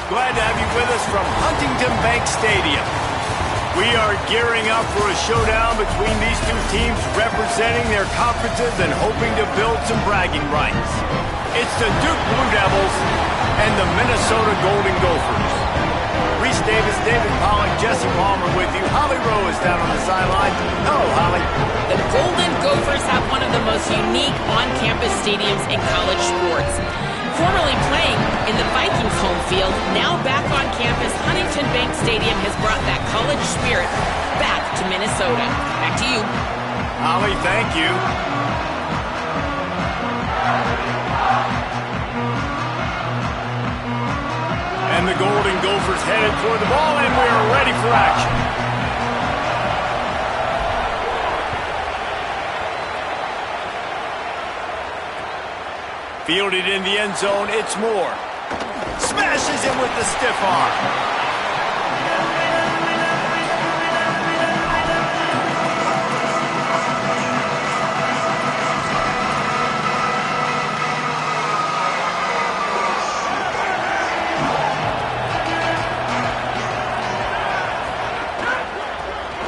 Glad to have you with us from Huntington Bank Stadium. We are gearing up for a showdown between these two teams representing their conferences and hoping to build some bragging rights. It's the Duke Blue Devils and the Minnesota Golden Gophers. Reese Davis, David Pollock, Jesse Palmer with you. Holly Rowe is down on the sideline. Hello, Holly. The Golden Gophers have one of the most unique on-campus stadiums in college sports. Formerly playing in the Vikings home field, now back on campus, Huntington Bank Stadium has brought that college spirit back to Minnesota. Back to you. Holly, thank you. And the Golden Gophers headed toward the ball, and we are ready for action. Fielded in the end zone, it's Moore. Smashes him with the stiff arm.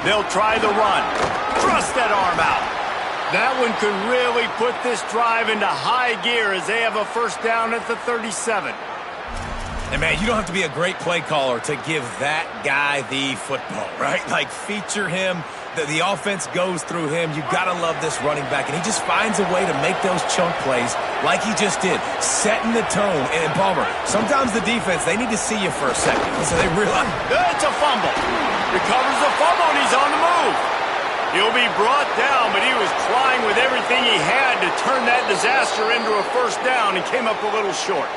They'll try the run. Thrust that arm out. That one could really put this drive into high gear as they have a first down at the 37. And, man, you don't have to be a great play caller to give that guy the football, right? Like, feature him. The offense goes through him. You got to love this running back. And he just finds a way to make those chunk plays like he just did, setting the tone. And, Palmer, sometimes the defense, they need to see you for a second. So they realize. It's a fumble. Recovers the fumble, and he's on the move. He'll be brought down, but he was trying with everything he had to turn that disaster into a first down and came up a little short.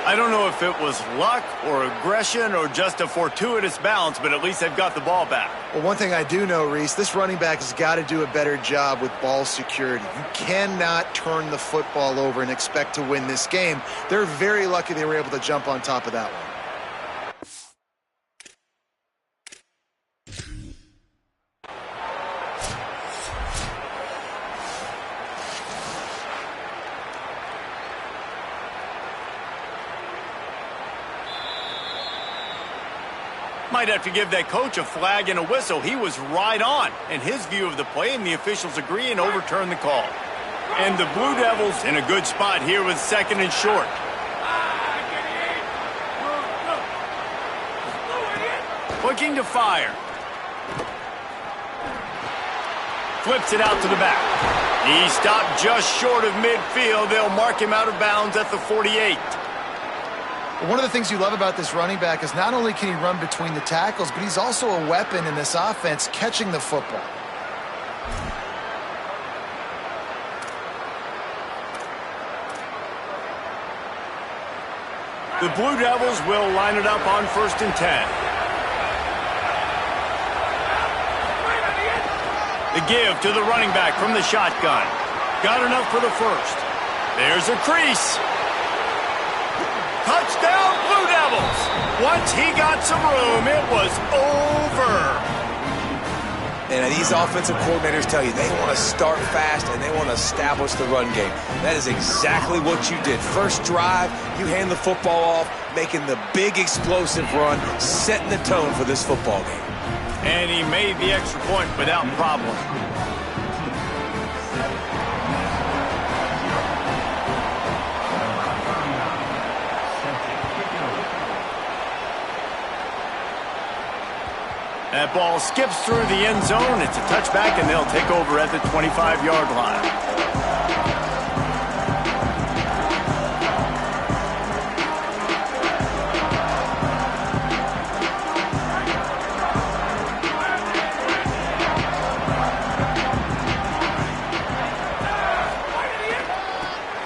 I don't know if it was luck or aggression or just a fortuitous bounce, but at least they've got the ball back. Well, one thing I do know, Reese, this running back has got to do a better job with ball security. You cannot turn the football over and expect to win this game. They're very lucky they were able to jump on top of that one. Might have to give that coach a flag and a whistle. He was right on in his view of the play, and the officials agree and overturn the call. And the Blue Devils in a good spot here with second and short. Looking to fire. Flips it out to the back. He stopped just short of midfield. They'll mark him out of bounds at the 48. One of the things you love about this running back is not only can he run between the tackles, but he's also a weapon in this offense catching the football. The Blue Devils will line it up on 1st and 10. The give to the running back from the shotgun. Got enough for the first. There's a crease. Touchdown, Blue Devils! Once he got some room, it was over. And these offensive coordinators tell you they want to start fast and they want to establish the run game. That is exactly what you did. First drive, you hand the football off, making the big explosive run, setting the tone for this football game. And he made the extra point without problem. That ball skips through the end zone. It's a touchback, and they'll take over at the 25-yard line.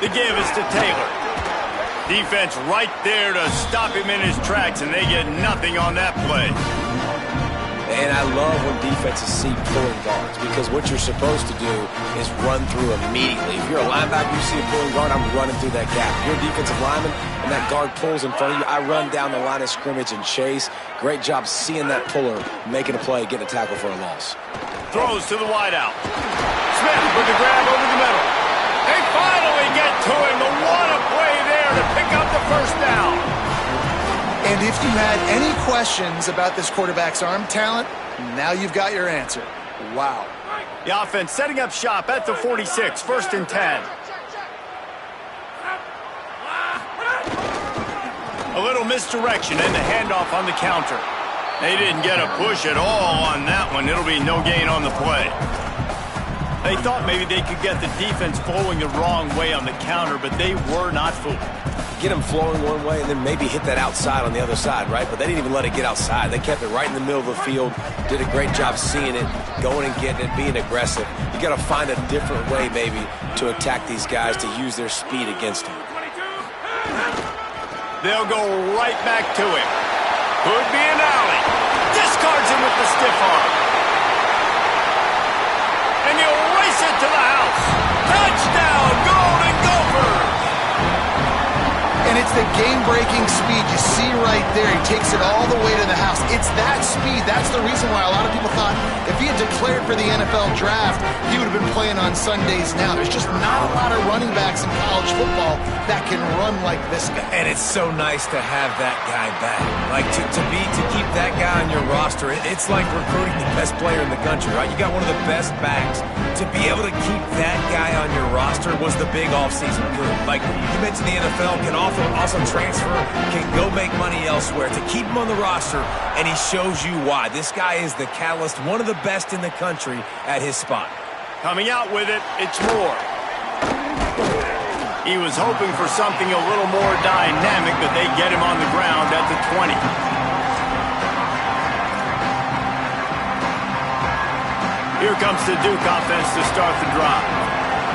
The give is to Taylor. Defense right there to stop him in his tracks, and they get nothing on that play. And I love when defenses see pulling guards, because what you're supposed to do is run through immediately. If you're a linebacker, you see a pulling guard, I'm running through that gap. If you're a defensive lineman and that guard pulls in front of you, I run down the line of scrimmage and chase. Great job seeing that puller, making a play, getting a tackle for a loss. Throws to the wideout. Smith with the grab over the middle. They finally get to him. The what a play there to pick up the first down. And if you had any questions about this quarterback's arm talent, now you've got your answer. Wow. The offense setting up shop at the 46, 1st and 10. A little misdirection and the handoff on the counter. They didn't get a push at all on that one. It'll be no gain on the play. They thought maybe they could get the defense flowing the wrong way on the counter, but they were not fooled. Get them flowing one way and then maybe hit that outside on the other side, right? But they didn't even let it get outside. They kept it right in the middle of the field, did a great job seeing it, going and getting it, being aggressive. You got to find a different way maybe to attack these guys to use their speed against them. They'll go right back to him. Could be an alley. Discards him with the stiff arm. And he'll race it to the house. Touchdown, Golden Gophers! And it's the game-breaking speed you see right there. He takes it all the way to the house. It's that speed. That's the reason why a lot of people thought if he had declared for the NFL draft, he would have been playing on Sundays now. There's just not a lot of running backs in college football that can run like this guy. And it's so nice to have that guy back. Like, to keep that guy on your roster, it's like recruiting the best player in the country, right? You got one of the best backs. To be able to keep that guy on your roster was the big offseason move. Like, you mentioned the NFL can also transfer, can go make money elsewhere. To keep him on the roster, and he shows you why. This guy is the catalyst, one of the best in the country at his spot. Coming out with it, it's Moore. He was hoping for something a little more dynamic, but they get him on the ground at the 20. Here comes the Duke offense to start the drive.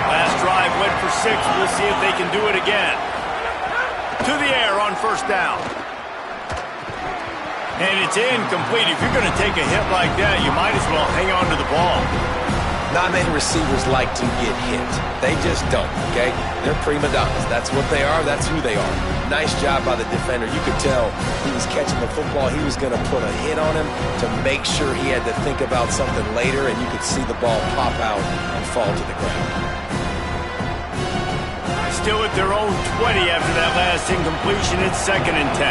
Last drive went for 6. We'll see if they can do it again. To the air on 1st down. And it's incomplete. If you're going to take a hit like that, you might as well hang on to the ball. Not many receivers like to get hit. They just don't, okay? They're prima donnas. That's what they are. That's who they are. Nice job by the defender. You could tell he was catching the football. He was going to put a hit on him to make sure he had to think about something later, and you could see the ball pop out and fall to the ground. Still at their own 20 after that last incompletion. It's 2nd and 10.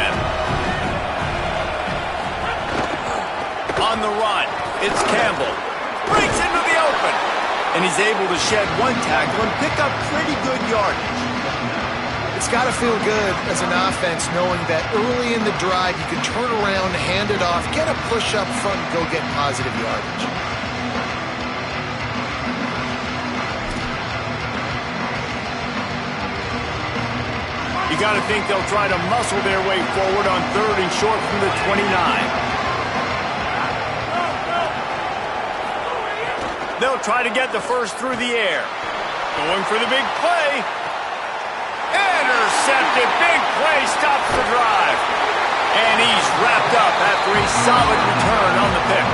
On the run, it's Campbell. Breaks into the open. And he's able to shed one tackle and pick up pretty good yardage. It's got to feel good as an offense knowing that early in the drive you can turn around, hand it off, get a push up front, and go get positive yardage. You got to think they'll try to muscle their way forward on 3rd and short from the 29. They'll try to get the first through the air. Going for the big play. Intercepted. Big play stops the drive. And he's wrapped up after a solid return on the pick.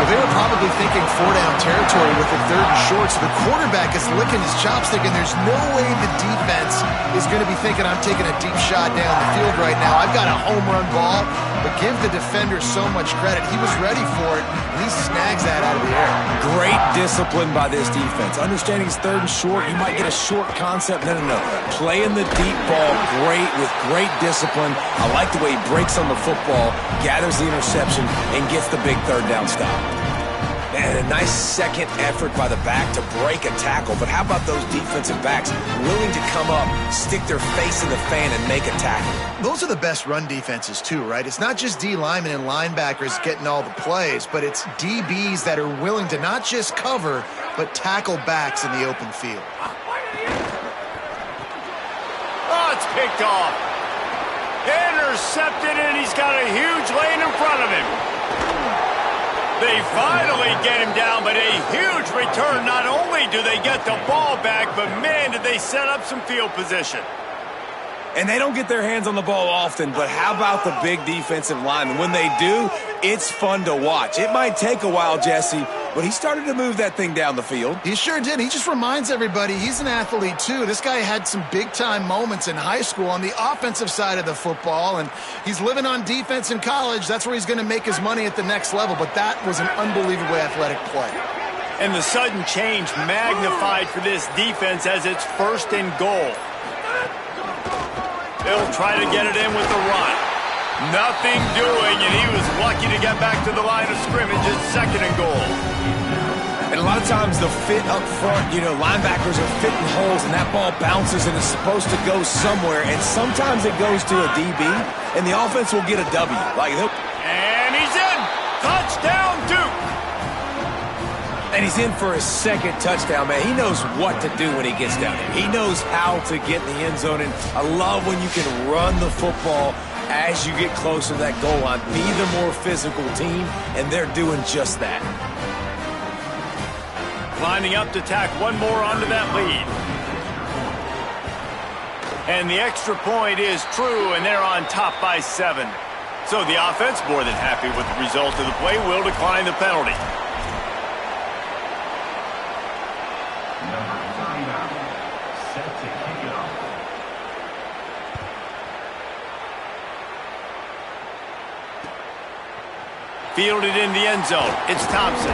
Well, they were probably thinking 4-down territory with the 3rd and short, so the quarterback is licking his chops thinking there's no way the defense is going to be thinking I'm taking a deep shot down the field right now. I've got a home run ball, but give the defender so much credit. He was ready for it, and he snags that out of the air. Great discipline by this defense. Understanding it's 3rd and short, you might get a short concept. No. Playing the deep ball with great discipline. I like the way he breaks on the football, gathers the interception, and gets the big 3rd down stop. Man, a nice second effort by the back to break a tackle. But how about those defensive backs willing to come up, stick their face in the fan, and make a tackle? Those are the best run defenses too, right? It's not just D linemen and linebackers getting all the plays, but it's DBs that are willing to not just cover, but tackle backs in the open field. Oh, it's picked off. Intercepted, and he's got a huge lane in front of him. They finally get him down, but a huge return. Not only do they get the ball back, but man, did they set up some field position. And they don't get their hands on the ball often, but how about the big defensive linemen? When they do, it's fun to watch. It might take a while, Jesse, but he started to move that thing down the field. He sure did. He just reminds everybody he's an athlete, too. This guy had some big-time moments in high school on the offensive side of the football, and he's living on defense in college. That's where he's going to make his money at the next level, but that was an unbelievably athletic play. And the sudden change magnified for this defense as it's 1st and goal. They'll try to get it in with the run. Nothing doing, and he was lucky to get back to the line of scrimmage at 2nd and goal. And a lot of times the fit up front, linebackers are fitting holes, and that ball bounces and is supposed to go somewhere, and sometimes it goes to a DB, and the offense will get a W. And he's in! Touchdown, Duke! And he's in for his 2nd touchdown, man. He knows what to do when he gets down there. He knows how to get in the end zone, and I love when you can run the football as you get closer to that goal line. Be the more physical team, and they're doing just that. Lining up to tack one more onto that lead. And the extra point is true, and they're on top by 7. So the offense, more than happy with the result of the play, will decline the penalty. Fielded in the end zone. It's Thompson.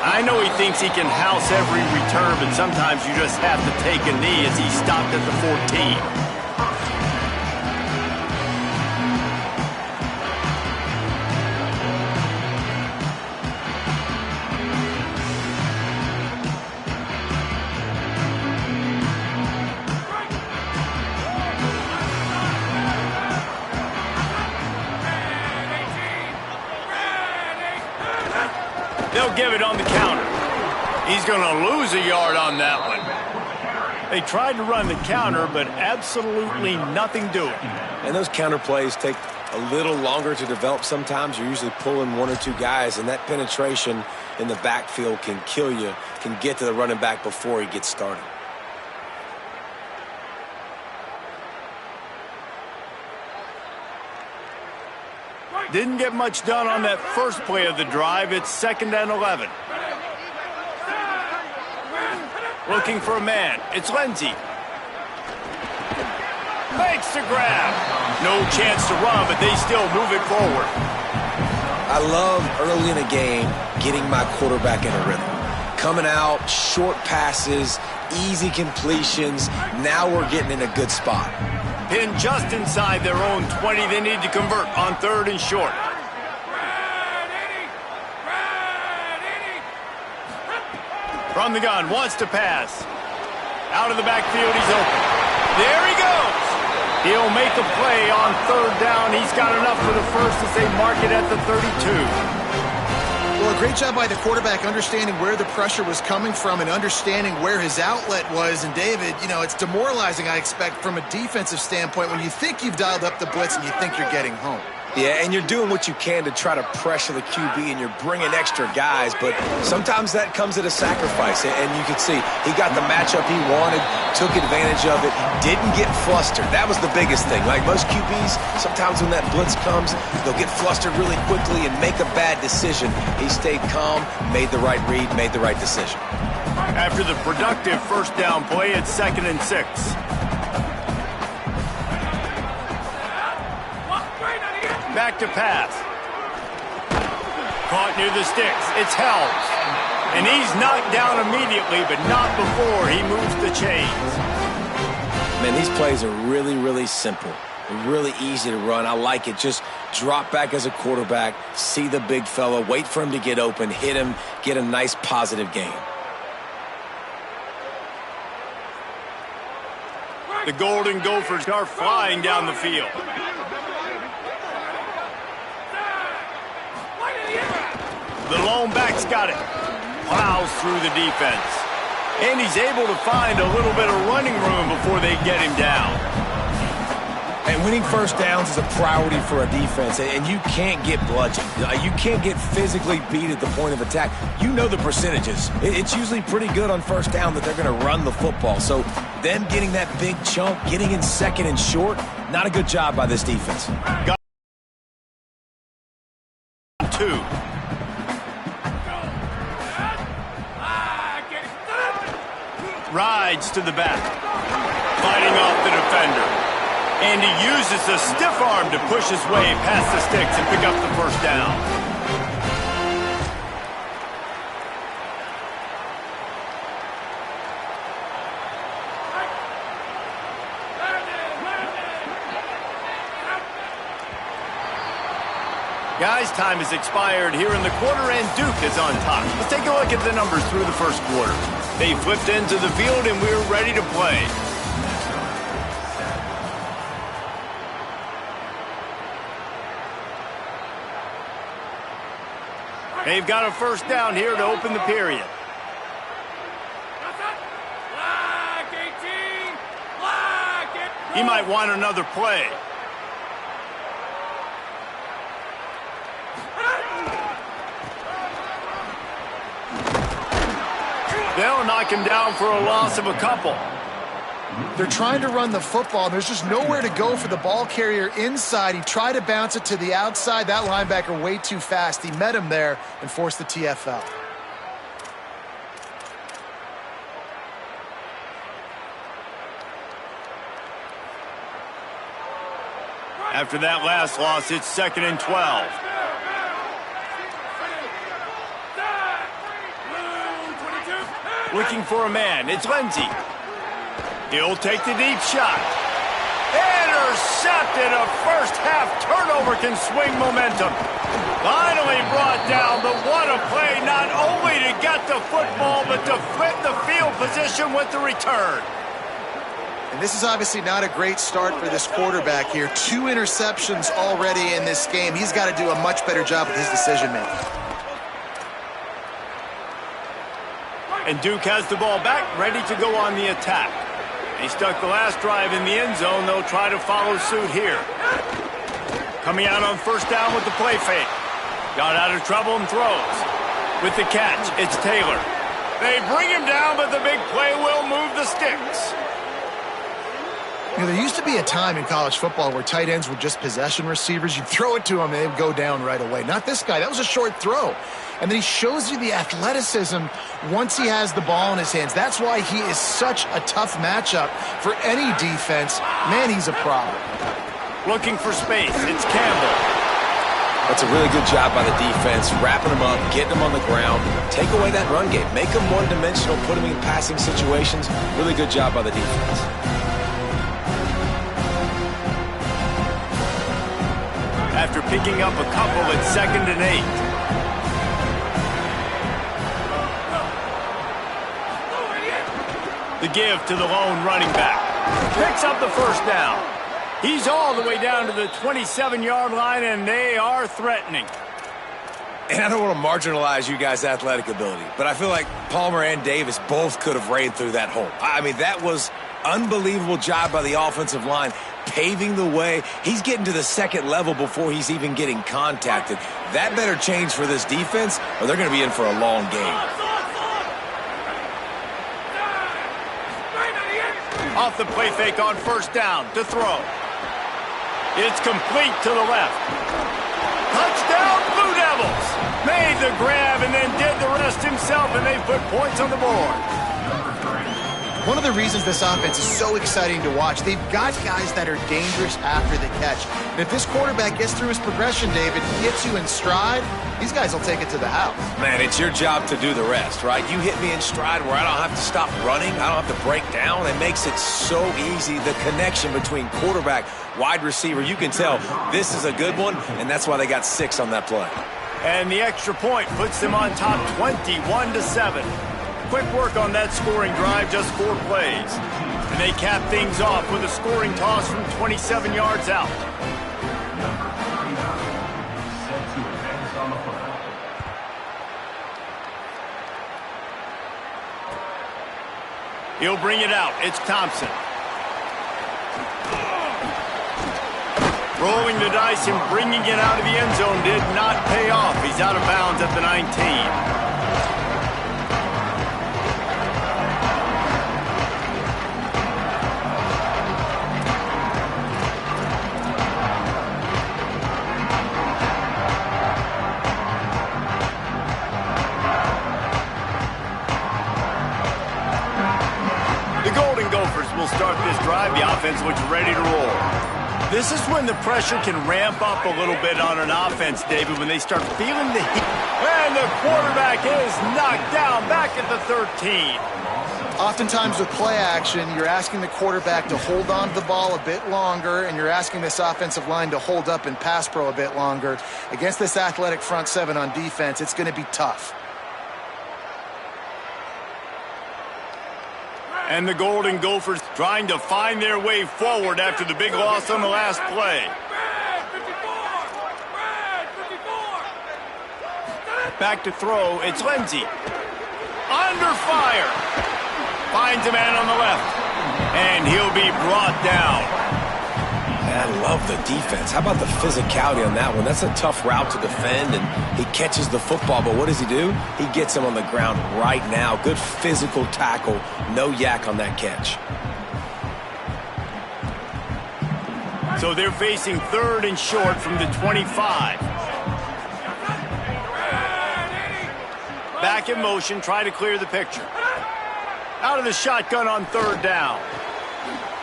I know he thinks he can house every return, but sometimes you just have to take a knee as he stopped at the 14. They'll give it on the counter. He's going to lose a yard on that one. They tried to run the counter, but absolutely nothing doing. And those counter plays take a little longer to develop sometimes. You're usually pulling 1 or 2 guys, and that penetration in the backfield can kill you, can get to the running back before he gets started. Didn't get much done on that first play of the drive. It's 2nd and 11. Looking for a man. It's Lindsey. Makes the grab. No chance to run, but they still move it forward. I love early in a game getting my quarterback in a rhythm. Coming out, short passes, easy completions. Now we're getting in a good spot. Pinned just inside their own 20. They need to convert on 3rd and short. From the gun, wants to pass. Out of the backfield, he's open. There he goes. He'll make a play on 3rd down. He's got enough for the first as they mark it at the 32. Well, a great job by the quarterback understanding where the pressure was coming from and understanding where his outlet was. And, David, it's demoralizing, I expect, from a defensive standpoint when you think you've dialed up the blitz and you think you're getting home. Yeah, and you're doing what you can to try to pressure the QB, and you're bringing extra guys, but sometimes that comes at a sacrifice, and you can see he got the matchup he wanted, took advantage of it, didn't get flustered. That was the biggest thing. Like most QBs, sometimes when that blitz comes, they'll get flustered really quickly and make a bad decision. He stayed calm, made the right read, made the right decision. After the productive first down play, it's 2nd and 6. Back to pass. Caught near the sticks. It's Helms. And he's knocked down immediately, but not before he moves the chains. Man, these plays are really, really simple. Really easy to run. I like it. Just drop back as a quarterback, see the big fella, wait for him to get open, hit him, get a nice positive gain. The Golden Gophers are flying down the field. The lone back's got it. Plows through the defense. And he's able to find a little bit of running room before they get him down. And winning first downs is a priority for a defense, and you can't get bludgeoned. You can't get physically beat at the point of attack. You know the percentages. It's usually pretty good on first down that they're going to run the football. So them getting that big chunk, getting in 2nd and short, not a good job by this defense. Got 2. Rides to the back, fighting off the defender. And he uses a stiff arm to push his way past the sticks and pick up the first down. Guys, time has expired here in the quarter, and Duke is on top. Let's take a look at the numbers through the first quarter. They flipped into the field, and we're ready to play. They've got a first down here to open the period. He might want another play. They'll knock him down for a loss of a couple. They're trying to run the football. There's just nowhere to go for the ball carrier inside. He tried to bounce it to the outside. That linebacker way too fast. He met him there and forced the TFL. After that last loss, it's 2nd and 12. Looking for a man. It's Lindsey. He'll take the deep shot. Intercepted. A first-half turnover can swing momentum. Finally brought down, but what a play, not only to get the football, but to flip the field position with the return. And this is obviously not a great start for this quarterback here. 2 interceptions already in this game. He's got to do a much better job with his decision-making. And Duke has the ball back, ready to go on the attack. They stuck the last drive in the end zone. They'll try to follow suit here. Coming out on first down with the play fake. Got out of trouble and throws. With the catch, it's Taylor. They bring him down, but the big play will move the sticks. You know, there used to be a time in college football where tight ends were just possession receivers. You'd throw it to them, and they'd go down right away. Not this guy. That was a short throw. And then he shows you the athleticism once he has the ball in his hands. That's why he is such a tough matchup for any defense. Man, he's a problem. Looking for space. It's Campbell. That's a really good job by the defense, wrapping them up, getting them on the ground. Take away that run game. Make them one-dimensional, put them in passing situations. Really good job by the defense. After picking up a couple, it's 2nd and 8. The give to the lone running back. Picks up the first down. He's all the way down to the 27-yard line, and they are threatening. And I don't want to marginalize you guys' athletic ability, but I feel like Palmer and Davis both could have ran through that hole. I mean, that was unbelievable job by the offensive line, paving the way. He's getting to the second level before he's even getting contacted. That better change for this defense, or they're going to be in for a long game. Off the play fake on first down to throw. It's complete to the left. Touchdown, Blue Devils! Made the grab and then did the rest himself, and they put points on the board. One of the reasons this offense is so exciting to watch, they've got guys that are dangerous after the catch. And if this quarterback gets through his progression, David, gets you in stride, these guys will take it to the house. Man, it's your job to do the rest, right? You hit me in stride where I don't have to stop running. I don't have to break down. It makes it so easy, the connection between quarterback, wide receiver. You can tell this is a good one, and that's why they got 6 on that play. And the extra point puts them on top 21-7. Quick work on that scoring drive, just 4 plays. And they cap things off with a scoring toss from 27 yards out. He'll bring it out. It's Thompson. Rolling the dice and bringing it out of the end zone did not pay off. He's out of bounds at the 19. Will start this drive. The offense looks ready to roll. This is when the pressure can ramp up a little bit on an offense, David, when they start feeling the heat. And the quarterback is knocked down back at the 13. Oftentimes with play action, you're asking the quarterback to hold on to the ball a bit longer, and you're asking this offensive line to hold up and pass pro a bit longer. Against this athletic front seven on defense, it's going to be tough. And the Golden Gophers trying to find their way forward after the big loss on the last play. Back to throw, it's Lindsey. Under fire. Finds a man on the left. And he'll be brought down. I love the defense. How about the physicality on that one? That's a tough route to defend, and he catches the football, but what does he do? He gets him on the ground right now. Good physical tackle. No yak on that catch. So they're facing 3rd and short from the 25. Back in motion, try to clear the picture. Out of the shotgun on 3rd down.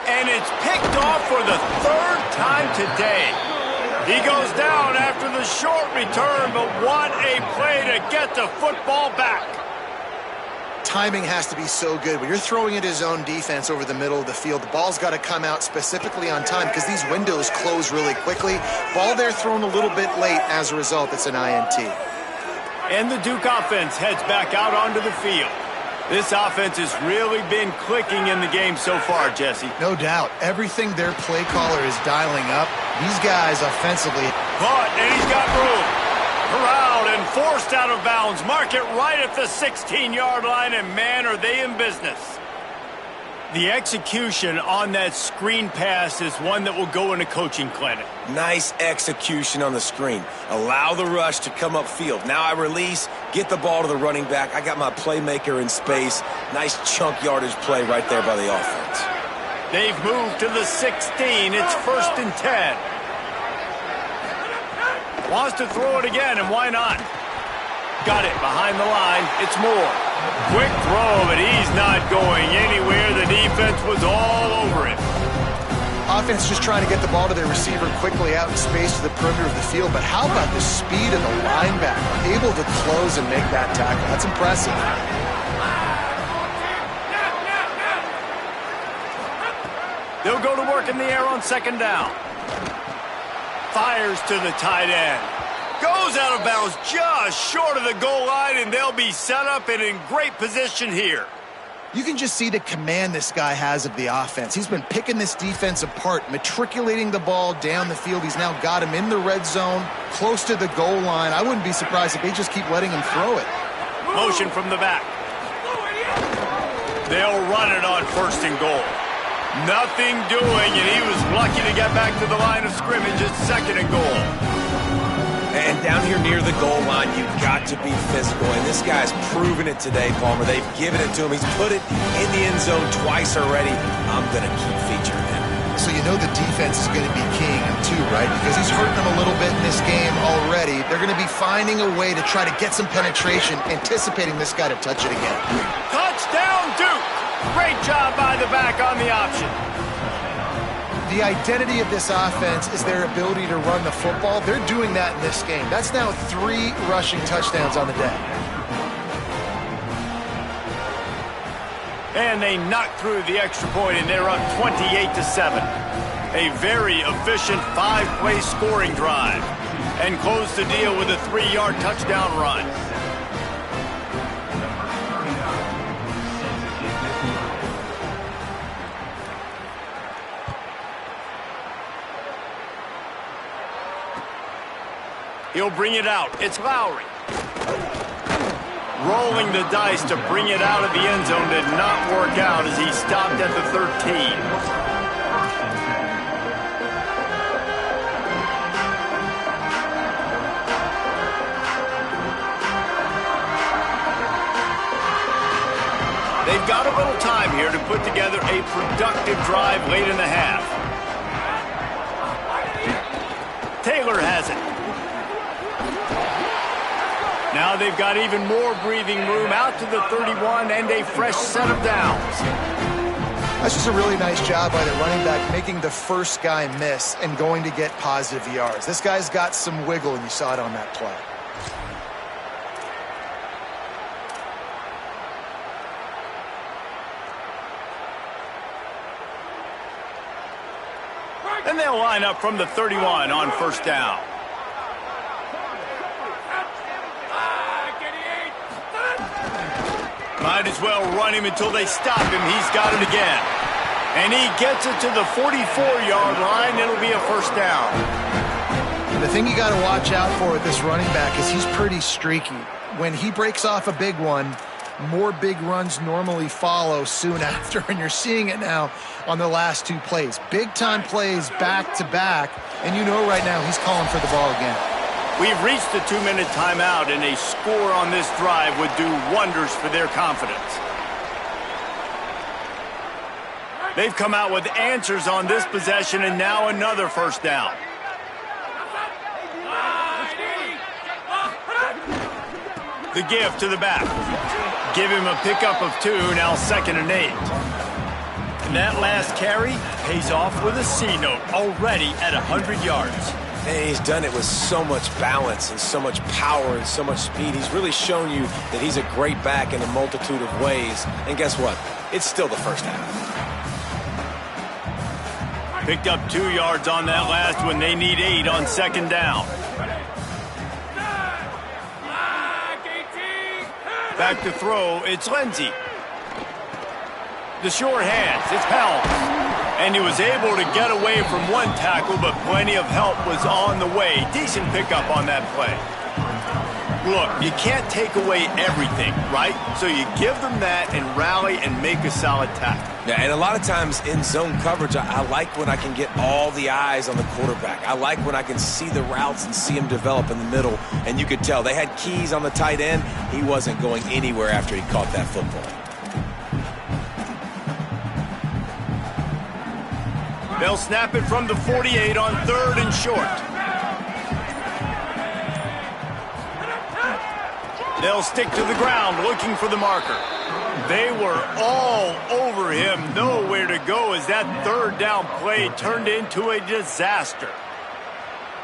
And it's picked off for the 3rd time today. He goes down after the short return, but what a play to get the football back. Timing has to be so good. When you're throwing at his own defense over the middle of the field, the ball's got to come out specifically on time because these windows close really quickly. Ball there thrown a little bit late. As a result, it's an INT. And the Duke offense heads back out onto the field. This offense has really been clicking in the game so far, Jesse. No doubt. Everything their play caller is dialing up, these guys offensively. Caught, and he's got room. Corralled and forced out of bounds. Mark it right at the 16-yard line, and man, are they in business. The execution on that screen pass is one that will go in a coaching clinic. Nice execution on the screen. Allow the rush to come upfield. Now I release, get the ball to the running back. I got my playmaker in space. Nice chunk yardage play right there by the offense. They've moved to the 16. It's 1st and 10. Wants to throw it again, and why not? Got it behind the line. It's Moore. Quick throw, but he's not going anywhere. The defense was all over him. Offense just trying to get the ball to their receiver quickly out in space to the perimeter of the field. But how about the speed of the linebacker? Able to close and make that tackle. That's impressive. They'll go to work in the air on 2nd down. Fires to the tight end. Goes out of bounds just short of the goal line, and they'll be set up and in great position here. You can just see the command this guy has of the offense. He's been picking this defense apart, matriculating the ball down the field. He's now got him in the red zone, close to the goal line. I wouldn't be surprised if they just keep letting him throw it. Motion from the back. They'll run it on 1st and goal. Nothing doing, and he was lucky to get back to the line of scrimmage at 2nd and goal. And down here near the goal line, you've got to be physical. And this guy's proven it today, Palmer. They've given it to him. He's put it in the end zone twice already. I'm going to keep featuring him. So you know the defense is going to be keying him too, right? Because he's hurting them a little bit in this game already. They're going to be finding a way to try to get some penetration, anticipating this guy to touch it again. Touchdown, Duke! Great job by the back on the option. The identity of this offense is their ability to run the football. They're doing that in this game. That's now 3 rushing touchdowns on the day. And they knock through the extra point, and they're up 28-7. A very efficient 5-play scoring drive. And close the deal with a 3-yard touchdown run. He'll bring it out. It's Lowry. Rolling the dice to bring it out of the end zone did not work out as he stopped at the 13. They've got a little time here to put together a productive drive late in the half. Taylor has it. Now they've got even more breathing room out to the 31 and a fresh set of downs. That's just a really nice job by the running back, making the first guy miss and going to get positive yards. This guy's got some wiggle, and you saw it on that play. They'll line up from the 31 on first down. Might as well run him until they stop him. He's got it again. And he gets it to the 44-yard line. It'll be a first down. The thing you got to watch out for with this running back is he's pretty streaky. When he breaks off a big one, more big runs normally follow soon after, and you're seeing it now on the last two plays. Big-time plays back-to-back, and you know right now he's calling for the ball again. We've reached the 2-minute timeout, and a score on this drive would do wonders for their confidence. They've come out with answers on this possession, and now another first down. The give to the back. Give him a pickup of 2, now 2nd and 8. And that last carry pays off with a C-note, already at 100 yards. And he's done it with so much balance and so much power and so much speed. He's really shown you that he's a great back in a multitude of ways. And guess what? It's still the first half. Picked up 2 yards on that last one. They need 8 on 2nd down. Back to throw, it's Lindsey. The short hands, it's Helms. And he was able to get away from one tackle, but plenty of help was on the way. Decent pickup on that play. Look, you can't take away everything, right? So you give them that and rally and make a solid tackle. Yeah, and a lot of times in zone coverage, I like when I can get all the eyes on the quarterback. I like when I can see the routes and see him develop in the middle. And you could tell they had keys on the tight end. He wasn't going anywhere after he caught that football. They'll snap it from the 48 on 3rd and short. They'll stick to the ground looking for the marker. They were all over him, nowhere to go as that 3rd down play turned into a disaster.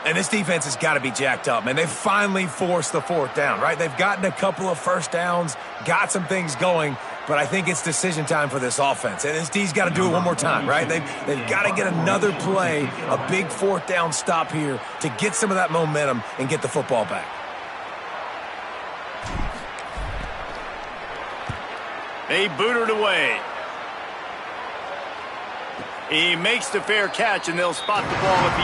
And this defense has got to be jacked up, man. They've finally forced the 4th down, right? They've gotten a couple of first downs, got some things going, but I think it's decision time for this offense. And this D's got to do it one more time, right? They've got to get another play, a big 4th down stop here to get some of that momentum and get the football back. They boot it away. He makes the fair catch, and they'll spot the ball at the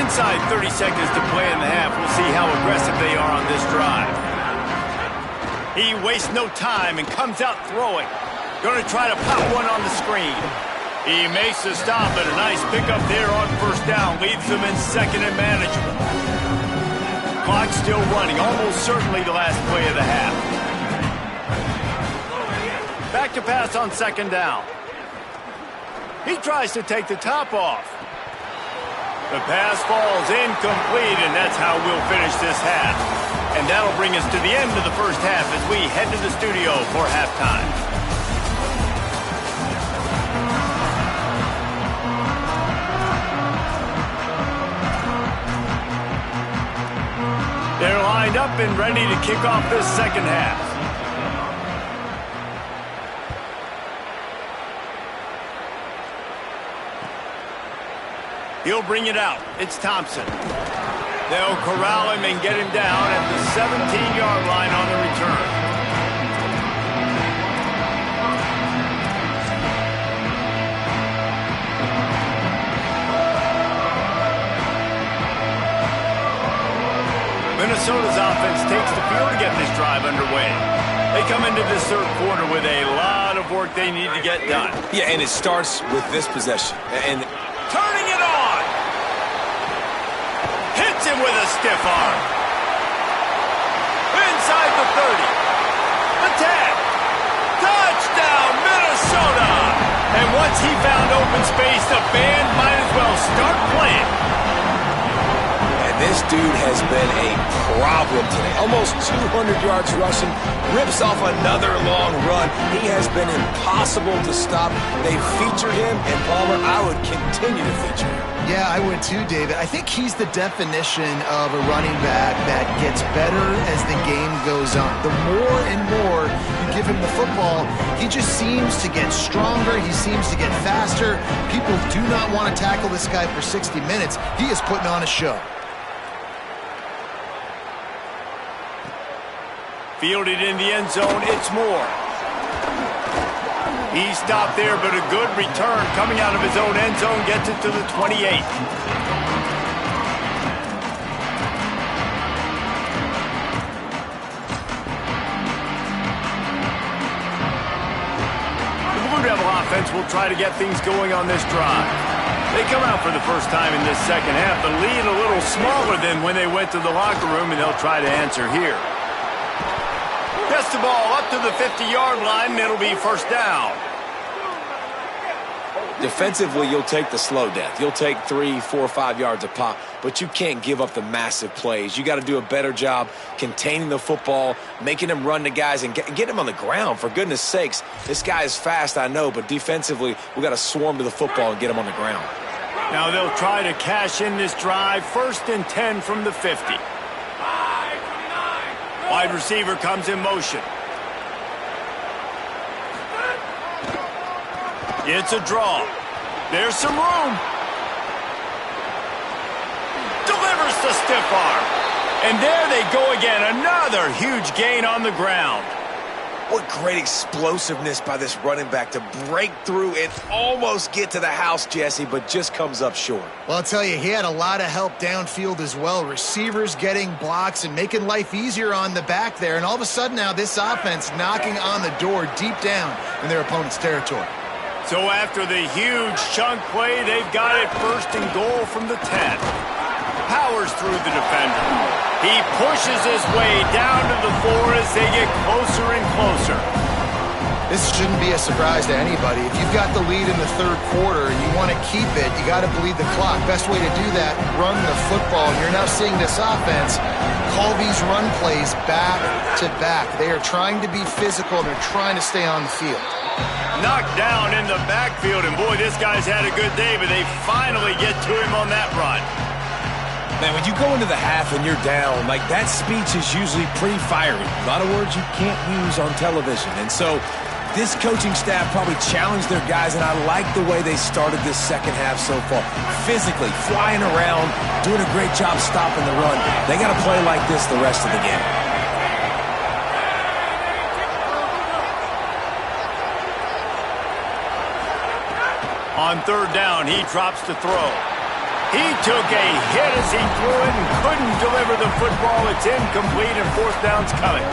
18. Inside 30 seconds to play in the half. We'll see how aggressive they are on this drive. He wastes no time and comes out throwing. Going to try to pop one on the screen. He makes the stop, and a nice pickup there on first down. Leaves them in 2nd and manageable. Clock still running, almost certainly the last play of the half. Back to pass on 2nd down. He tries to take the top off. The pass falls incomplete, and that's how we'll finish this half. And that'll bring us to the end of the first half as we head to the studio for halftime. They're lined up and ready to kick off this second half. He'll bring it out. It's Thompson. They'll corral him and get him down at the 17-yard line on the return. Minnesota's offense takes the field to get this drive underway. They come into this 3rd quarter with a lot of work they need to get done. Yeah, and it starts with this possession. And turning it on. Hits him with a stiff arm. Inside the 30. The 10. Touchdown, Minnesota. And once he found open space, the band might as well start playing. This dude has been a problem today. Almost 200 yards rushing, rips off another long run. He has been impossible to stop. They've featured him, and Palmer, I would continue to feature him. Yeah, I would too, David. I think he's the definition of a running back that gets better as the game goes on. The more and more you give him the football, he just seems to get stronger. He seems to get faster. People do not want to tackle this guy for 60 minutes. He is putting on a show. Fielded in the end zone, it's Moore. He stopped there, but a good return coming out of his own end zone gets it to the 28. The Blue Devil offense will try to get things going on this drive. They come out for the first time in this second half. The lead a little smaller than when they went to the locker room, and they'll try to answer here. Gets the ball up to the 50-yard line, and it'll be first down. Defensively, you'll take the slow death. You'll take 3, 4, 5 yards a pop, but you can't give up the massive plays. You got to do a better job containing the football, making them run to guys, and get him on the ground. For goodness sakes, this guy is fast, I know, but defensively, we got to swarm to the football and get him on the ground. Now they'll try to cash in this drive. 1st and 10 from the 50. Wide receiver comes in motion. It's a draw. There's some room. Delivers the stiff arm. And there they go again. Another huge gain on the ground. What great explosiveness by this running back to break through and almost get to the house, Jesse, but just comes up short. Well, I'll tell you, he had a lot of help downfield as well. Receivers getting blocks and making life easier on the back there. And all of a sudden now this offense knocking on the door deep down in their opponent's territory. So after the huge chunk play, they've got it 1st and goal from the 10. Powers through the defender. He pushes his way down to the 4 as they get closer and closer. This shouldn't be a surprise to anybody. If you've got the lead in the 3rd quarter and you want to keep it, you got to bleed the clock. Best way to do that, run the football. And you're now seeing this offense call these run plays back to back. They are trying to be physical, and they're trying to stay on the field. Knocked down in the backfield, and boy, this guy's had a good day, but they finally get to him on that run. Man, when you go into the half and you're down, like that speech is usually pretty fiery. A lot of words you can't use on television. And so this coaching staff probably challenged their guys, and I like the way they started this second half so far. Physically, flying around, doing a great job stopping the run. They got to play like this the rest of the game. On 3rd down, he drops to throw. He took a hit as he threw it and couldn't deliver the football. It's incomplete, and 4th down's coming.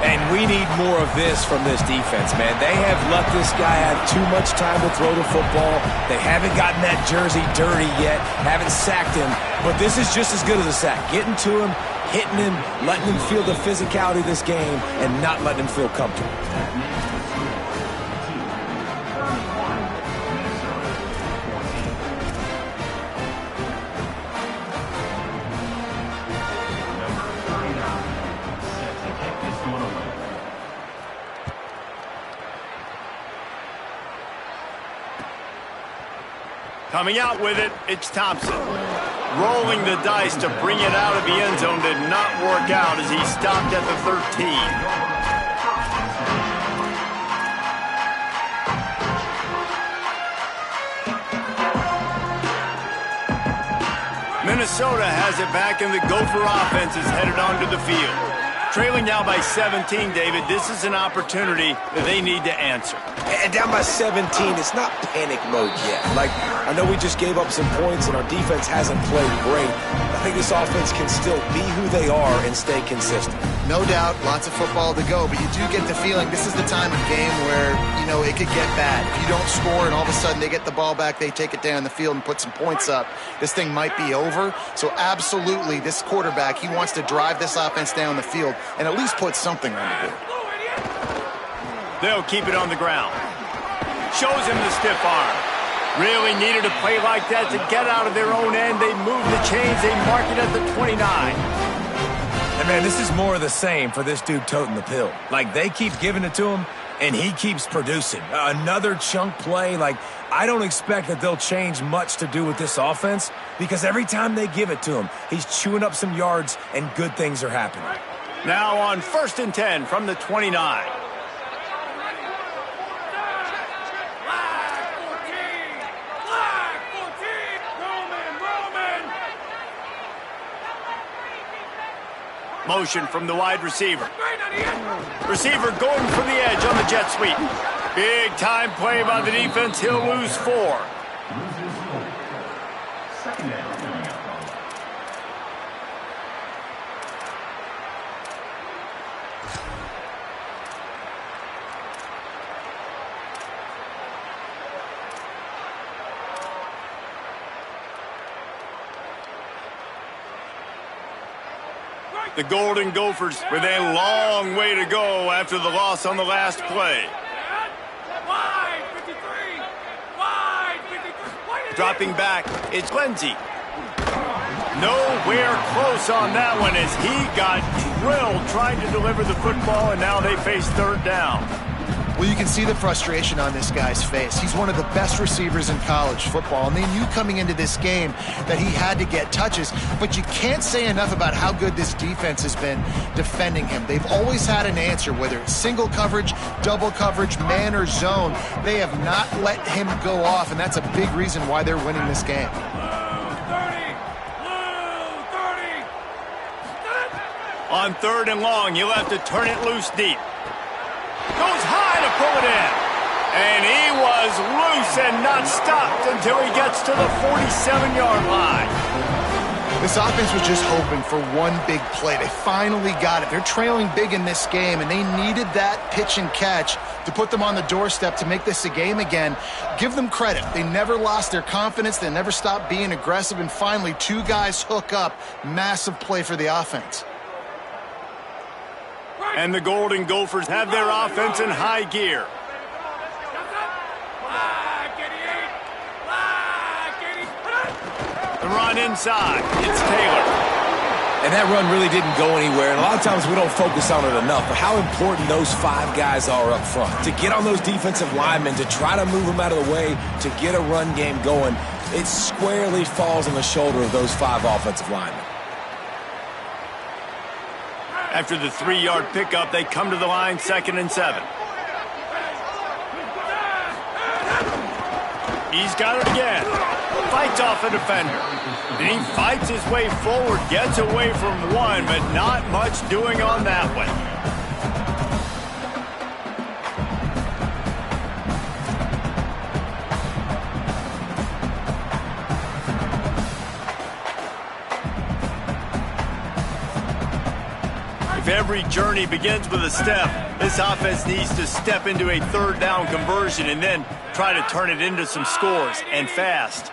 And we need more of this from this defense, man. They have let this guy have too much time to throw the football. They haven't gotten that jersey dirty yet, haven't sacked him. But this is just as good as a sack. Getting to him, hitting him, letting him feel the physicality of this game, and not letting him feel comfortable. Coming out with it, it's Thompson. Rolling the dice to bring it out of the end zone did not work out as he stopped at the 13. Minnesota has it back, and the Gopher offense is headed onto the field. Trailing down by 17, David, this is an opportunity that they need to answer. And down by 17, it's not panic mode yet. Like, I know we just gave up some points and our defense hasn't played great. I think this offense can still be who they are and stay consistent. No doubt, lots of football to go, but you do get the feeling this is the time of game where, you know, it could get bad. If you don't score and all of a sudden they get the ball back, they take it down the field and put some points up, this thing might be over. So absolutely, this quarterback, he wants to drive this offense down the field and at least put something on the board. They'll keep it on the ground. Shows him the stiff arm. Really needed a play like that to get out of their own end. They move the chains. They mark it at the 29. And, man, this is more of the same for this dude toting the pill. Like, they keep giving it to him, and he keeps producing. Another chunk play. Like, I don't expect that they'll change much to do with this offense because every time they give it to him, he's chewing up some yards, and good things are happening. Now on 1st and 10 from the 29. Motion from the wide receiver. Receiver going for the edge on the jet sweep. Big time play by the defense. He'll lose 4. The Golden Gophers with a long way to go after the loss on the last play. Dropping back, it's Lindsey. Nowhere close on that one as he got drilled trying to deliver the football, and now they face 3rd down. Well, you can see the frustration on this guy's face. He's one of the best receivers in college football, and they knew coming into this game that he had to get touches, but you can't say enough about how good this defense has been defending him. They've always had an answer, whether it's single coverage, double coverage, man or zone. They have not let him go off, and that's a big reason why they're winning this game. On 3rd and long, you'll have to turn it loose deep. Goes high to pull it in. And he was loose and not stopped until he gets to the 47-yard line. This offense was just hoping for one big play. They finally got it. They're trailing big in this game, and they needed that pitch and catch to put them on the doorstep to make this a game again. Give them credit. They never lost their confidence. They never stopped being aggressive, and finally 2 guys hook up. Massive play for the offense. And the Golden Gophers have their offense in high gear. The run inside. It's Taylor. And that run really didn't go anywhere, and a lot of times we don't focus on it enough, but how important those 5 guys are up front. To get on those defensive linemen, to try to move them out of the way, to get a run game going, it squarely falls on the shoulder of those 5 offensive linemen. After the 3-yard pickup, they come to the line 2nd and 7. He's got it again. Fights off a defender. And he fights his way forward, gets away from one, but not much doing on that one. If every journey begins with a step, this offense needs to step into a 3rd down conversion and then try to turn it into some scores, and fast.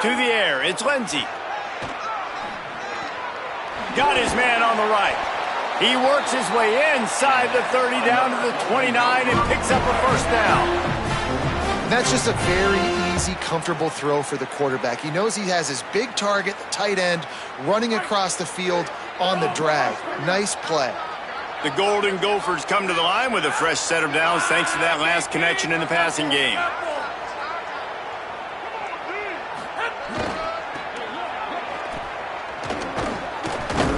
To the air, it's Lindsey. Got his man on the right. He works his way inside the 30 down to the 29 and picks up a 1st down. That's just a very easy, comfortable throw for the quarterback. He knows he has his big target, the tight end, running across the field on the drag. Nice play. The Golden Gophers come to the line with a fresh set of downs thanks to that last connection in the passing game.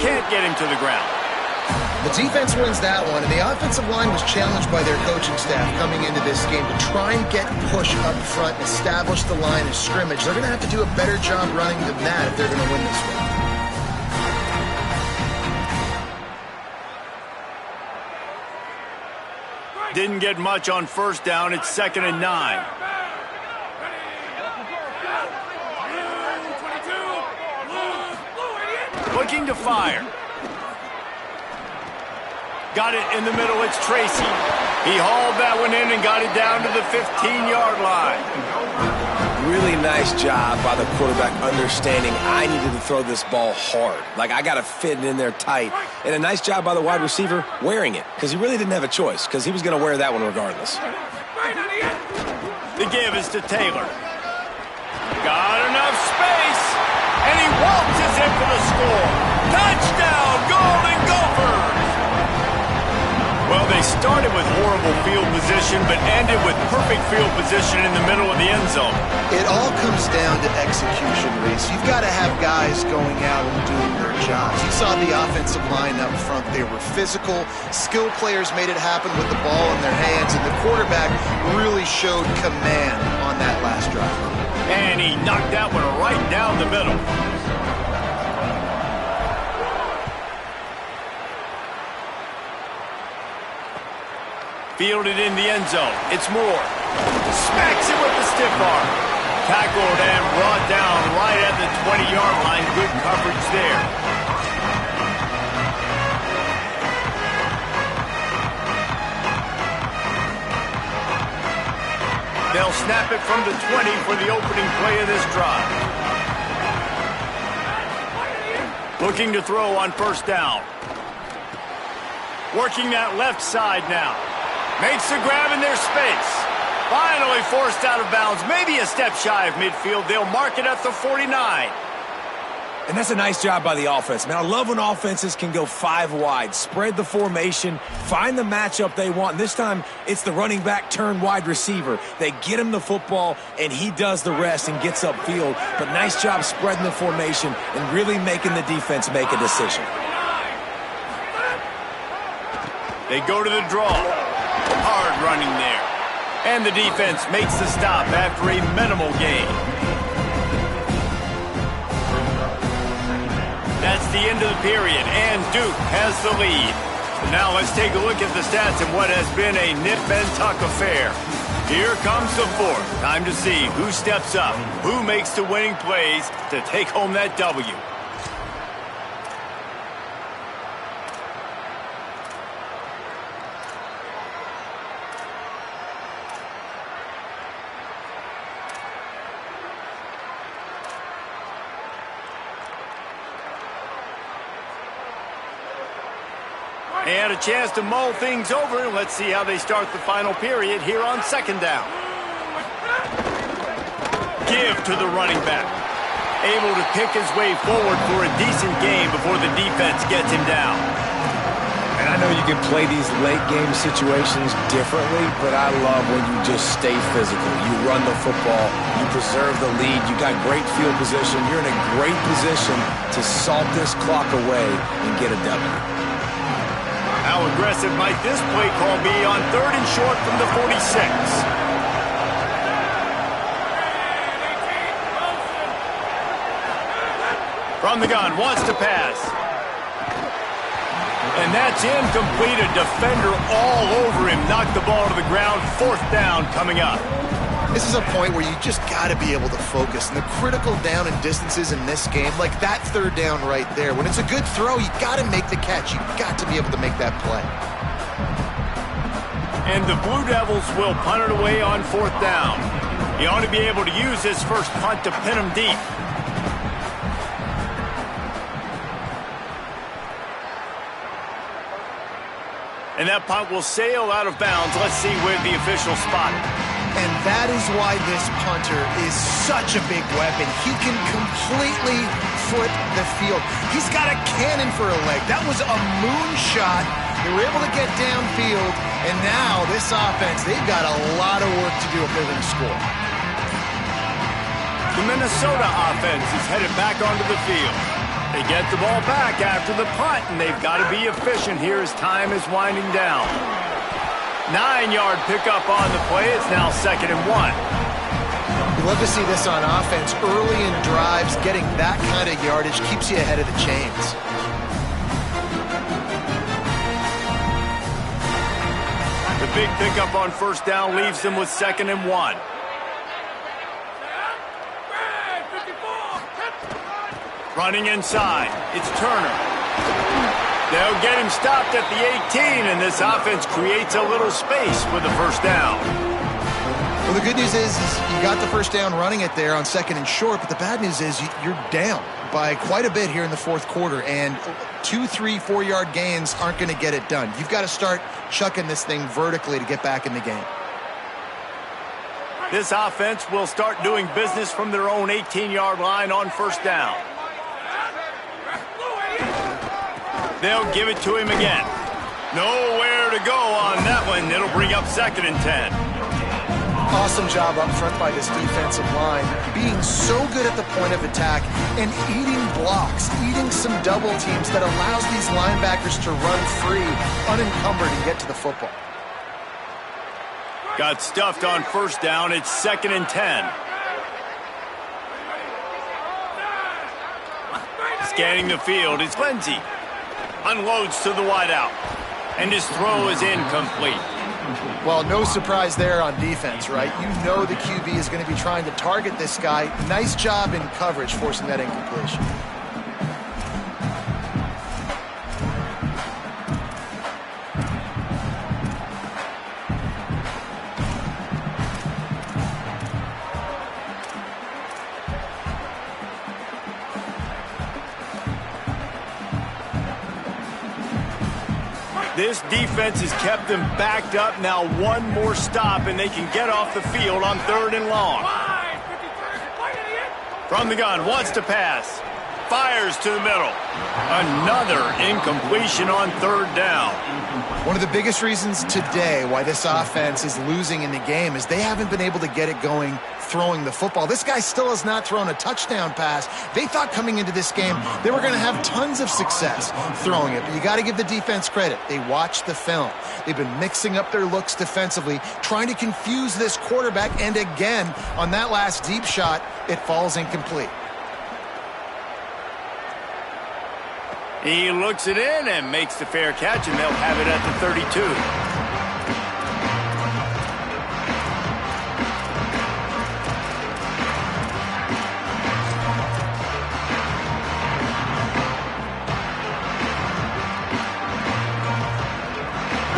Can't get him to the ground. The defense wins that one, and the offensive line was challenged by their coaching staff coming into this game to try and get push up front and establish the line of scrimmage. They're going to have to do a better job running than that if they're going to win this one. Didn't get much on 1st down. It's 2nd and 9. Looking to fire. Got it in the middle. It's Tracy. He hauled that one in and got it down to the 15-yard line. Really nice job by the quarterback understanding I needed to throw this ball hard. Like, I got to fit it in there tight. And a nice job by the wide receiver wearing it, because he really didn't have a choice, because he was going to wear that one regardless. The give is to Taylor. Got enough space, and he waltzes in for the score. Touchdown, Golden Gophers! Well, they started with horrible field position, but ended with perfect field position in the middle of the end zone. It all comes down to execution, Reese. You've got to have guys going out and doing their jobs. You saw the offensive line up front. They were physical. Skill players made it happen with the ball in their hands, and the quarterback really showed command on that last drive. And he knocked that one right down the middle. Fielded in the end zone. It's Moore. Smacks it with the stiff arm. Tackled and brought down right at the 20-yard line. Good coverage there. They'll snap it from the 20 for the opening play of this drive. Looking to throw on first down. Working that left side now. Makes the grab in their space. Finally forced out of bounds. Maybe a step shy of midfield. They'll mark it at the 49. And that's a nice job by the offense, man. I love when offenses can go 5 wide, spread the formation, find the matchup they want. And this time, it's the running back turned wide receiver. They get him the football, and he does the rest and gets upfield. But nice job spreading the formation and really making the defense make a decision. They go to the draw. Hard running there. And the defense makes the stop after a minimal gain. That's the end of the period, and Duke has the lead. Now let's take a look at the stats and what has been a nip and tuck affair. Here comes the fourth. Time to see who steps up, who makes the winning plays to take home that W. And a chance to mull things over. Let's see how they start the final period here on second down. Give to the running back. Able to pick his way forward for a decent game before the defense gets him down. And I know you can play these late game situations differently, but I love when you just stay physical. You run the football, you preserve the lead, you got great field position, you're in a great position to salt this clock away and get a W. How aggressive might this play call be on third and short from the 46? From the gun, wants to pass. And that's incomplete. A defender all over him. Knocked the ball to the ground. Fourth down coming up. This is a point where you just got to be able to focus. And the critical down and distances in this game, like that third down right there, when it's a good throw, you got to make the catch. You got to be able to make that play. And the Blue Devils will punt it away on fourth down. He ought to be able to use his first punt to pin him deep. And that punt will sail out of bounds. Let's see where the official spot it. And that is why this punter is such a big weapon. He can completely foot the field. He's got a cannon for a leg. That was a moonshot. They were able to get downfield, and now this offense, they've got a lot of work to do if they're going to score. The Minnesota offense is headed back onto the field. They get the ball back after the punt, and they've got to be efficient here as time is winding down. 9-yard pickup on the play. It's now 2nd and 1. You love to see this on offense. Early in drives, getting that kind of yardage keeps you ahead of the chains. The big pickup on first down leaves them with 2nd and 1. Running inside. It's Turner. They'll get him stopped at the 18, and this offense creates a little space with the first down. Well, the good news is you got the first down running it there on 2nd and short, but the bad news is you're down by quite a bit here in the fourth quarter, and 2, 3, 4-yard gains aren't going to get it done. You've got to start chucking this thing vertically to get back in the game. This offense will start doing business from their own 18-yard line on first down. They'll give it to him again. Nowhere to go on that one. It'll bring up 2nd and 10. Awesome job up front by this defensive line, being so good at the point of attack and eating blocks, eating some double teams that allows these linebackers to run free, unencumbered, and get to the football. Got stuffed on first down. It's 2nd and 10. Scanning the field is Lindsey. Unloads to the wideout. And his throw is incomplete. Well, no surprise there on defense, right? You know the QB is going to be trying to target this guy. Nice job in coverage forcing that incompletion. This defense has kept them backed up. Now one more stop, and they can get off the field on 3rd and long. From the gun, wants to pass. Fires to the middle. Another incompletion on 3rd down. One of the biggest reasons today why this offense is losing in the game is they haven't been able to get it going throwing the football. This guy still has not thrown a touchdown pass. They thought coming into this game they were going to have tons of success throwing it, but you got to give the defense credit. They watched the film. They've been mixing up their looks defensively, trying to confuse this quarterback, and again, on that last deep shot, it falls incomplete. He looks it in and makes the fair catch, and they'll have it at the 32.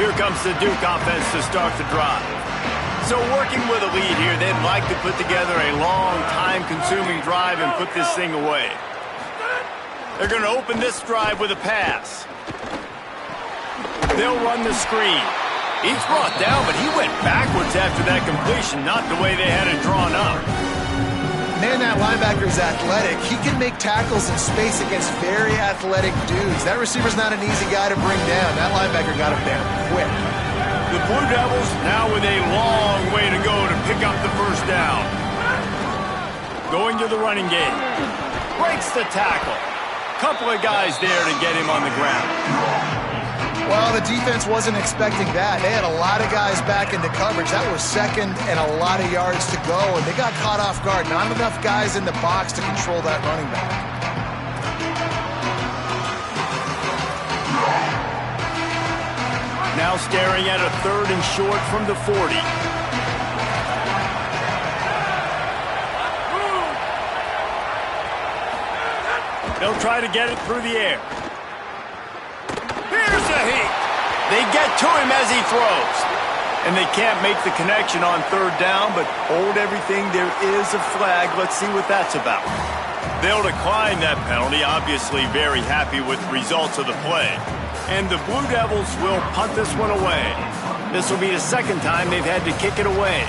Here comes the Duke offense to start the drive. So working with a lead here, they'd like to put together a long, time-consuming drive and put this thing away. They're going to open this drive with a pass. They'll run the screen. He's brought down, but he went backwards after that completion, not the way they had it drawn up. Man, that linebacker's athletic. He can make tackles in space against very athletic dudes. That receiver's not an easy guy to bring down. That linebacker got him down quick. The Blue Devils now with a long way to go to pick up the first down. Going to the running game. Breaks the tackle. Couple of guys there to get him on the ground. Well, the defense wasn't expecting that. They had a lot of guys back into coverage. That was 2nd and a lot of yards to go, and they got caught off guard. Not enough guys in the box to control that running back. Now staring at a 3rd and short from the 40. They'll try to get it through the air. Here's a heat. They get to him as he throws. And they can't make the connection on 3rd down, but hold everything. There is a flag. Let's see what that's about. They'll decline that penalty, obviously very happy with the results of the play. And the Blue Devils will punt this one away. This will be the 2nd time they've had to kick it away.